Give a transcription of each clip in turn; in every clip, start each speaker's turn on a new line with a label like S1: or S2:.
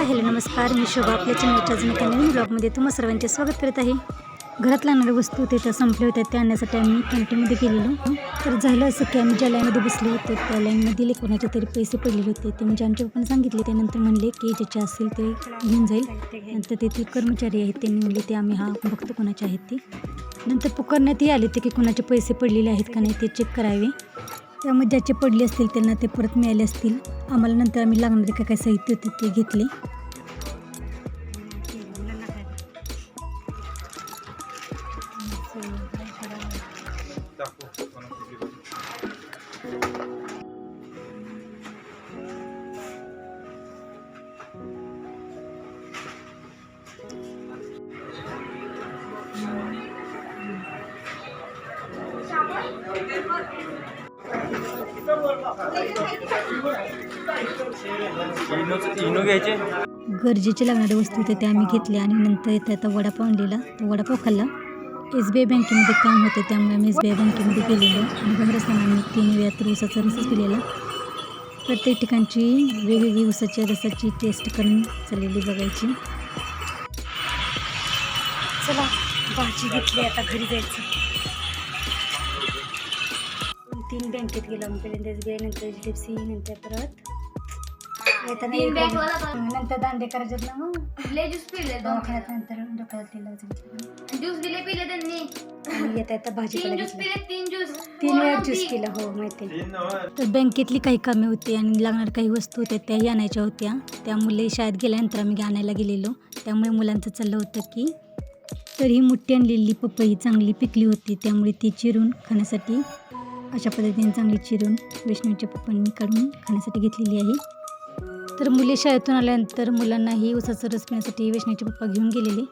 S1: Hi hello नमस्कार, मी शोभा आपल्या चॅनलच्या अजून एका नवीन ब्लॉगमध्ये तुम्हा सर्वांचे स्वागत करत आहे. घरात लागणाऱ्या वस्तू त्या संपल्या होत्या, त्या आणण्यासाठी आम्ही कॅन्टीनमध्ये गेलेलो. तर झालं असं की आम्ही ज्या लाईनमध्ये बसले होते त्या लाईनमध्ये कोणाचे तरी पैसे पडलेले होते. ते म्हणजे आमच्या पप्पांनी सांगितले. त्यानंतर म्हणले की ज्याचे असेल ते घेऊन जाईल. नंतर तेथील कर्मचारी आहेत त्यांनी म्हणले ते आम्ही बघतो कोणाचे आहेत ते. नंतर पुकारण्यातही आले ते की कोणाचे पैसे पडलेले आहेत का नाही ते चेक करावे. त्यामध्ये ज्याचे पडले असतील त्यांना ते परत मिळाले असतील. आम्हाला नंतर आम्ही लागणारे काय साहित्य होते ते घेतले. गरजेचे लागणारे वस्तू होते त्या आम्ही घेतल्या आणि नंतर येता वडापाव आणलेला. तो वडापाव खाल्ला. SBI बँकेमध्ये काम होते त्यामुळे आम्ही SBI बँकेमध्ये गेलेलो आणि बाहेर असताना आम्ही 3 वेळा तर ऊसाचा रसच पिलेला. प्रत्येक ठिकाणची वेगवेगळी ऊसाच्या रसाची टेस्ट करून चाललेली बघायची. चला भाजी घेतली, आता घरी जायचं. 3 बँकेत गेलो आम्ही. पहिल्यांदा SBI, नंतर HDFC, नंतर परत नंतर दांडे करायचे ना. मग ज्यूस पिले दवाखान्यात. नंतर डोक्याला तेल ज्यूस दिले पिले त्यांनी. येता भाजीपाला घेतला. 3 वेळा ज्यूस केला. हो माहिती. तर बँकेतली काही कामे होती आणि लागणाऱ्या काही वस्तू होत्या त्याही आणायच्या होत्या. त्यामुळे शाळेत गेल्यानंतर आम्ही आणायला गेलेलो. त्यामुळे मुलांचं चाललं होतं की तरीही मोठी आणलेली पपई चांगली पिकली होती त्यामुळे ती चिरून खाण्यासाठी अशा पद्धतीने चांगली चिरून वैष्णवीच्या पप्पांनी काढून खाण्यासाठी घेतलेली आहे. तर मुले शाळेतून आल्यानंतर मुलांनाही ऊसाचा रस पिण्यासाठी वैष्णवीचे पप्पा घेऊन गेलेले.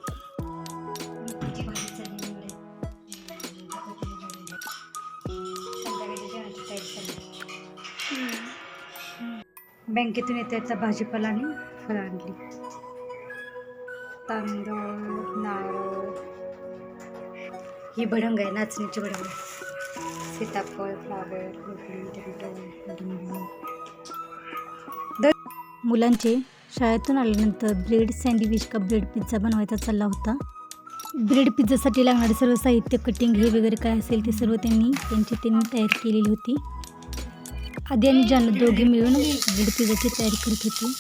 S1: बँकेतून येता भाजीपाला आणि फळं आणली. तांदूळ, नारळ, ही भडंग आहे, नाचणीची भडंग. सीताफळ, फ्लावर, मुलांचे शाळेतून आल्यानंतर ब्रेड सँडविच का ब्रेड पिझ्झा बनवायचा चालला होता. ब्रेड पिझ्झासाठी लागणारे सर्व साहित्य, कटिंग हे वगैरे काय असेल ते सर्व त्यांनी तयारी केलेली होती. आधी आणि जानू दोघे मिळून ब्रेड पिझ्झाची तयारी करत होती.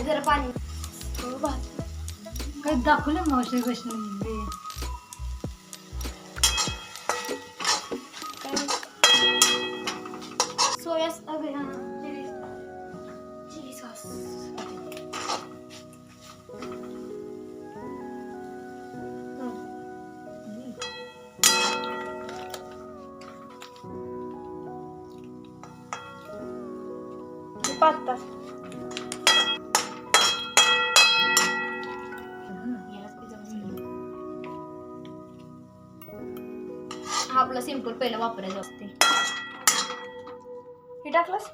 S2: जरा पाणी
S1: काही दाखवलं मावशी Vaishnavi.
S2: Soya chilli sauce. Pasta आपलं सिंपल पहिलं वापरायचं असते. हे टाकलंस.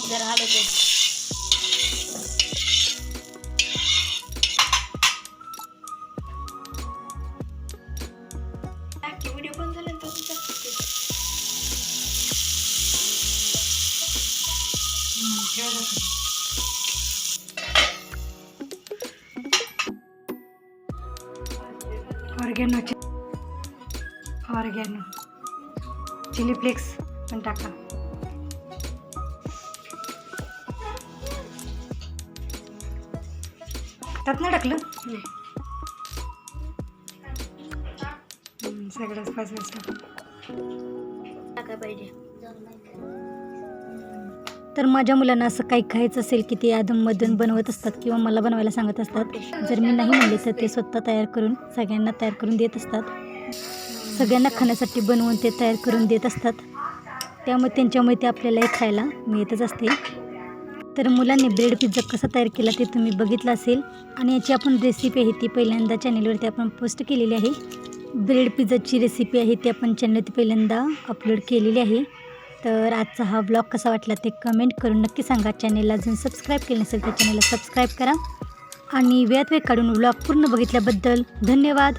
S2: जरा हलवते.
S1: ऑर्गॅनो चिली फ्लेक्स पण टाका. त्यात नाही टाकलं सगळं स्पायसेस
S2: टाकाय पाहिजे.
S1: तर माझ्या मुलांना असं काही खायचं असेल की ते अधूनमधून बनवत असतात किंवा मला बनवायला सांगत असतात. जर मी नाही म्हणले तर ते स्वतः तयार करून सगळ्यांना तयार करून देत असतात. सगळ्यांना खाण्यासाठी बनवून ते तयार करून देत असतात. त्यामुळे त्यांच्यामुळे ते आपल्यालाही खायला मिळतच असते. तर मुलांनी ब्रेड पिझ्झा कसा तयार केला ते तुम्ही बघितलं असेल आणि याची आपण रेसिपी आहे ती पहिल्यांदा चॅनेलवरती आपण पोस्ट केलेली आहे. ब्रेड पिझ्झाची रेसिपी आहे ती आपण चॅनलवरती पहिल्यांदा अपलोड केलेली आहे. तर आजचा हा ब्लॉग कसा वाटला ते कमेंट करून नक्की सांगा. चॅनेलला जर सबस्क्राईब केलं नसेल तर चॅनेलला सबस्क्राईब करा आणि वेळात वेळ काढून ब्लॉग पूर्ण बघितल्याबद्दल धन्यवाद.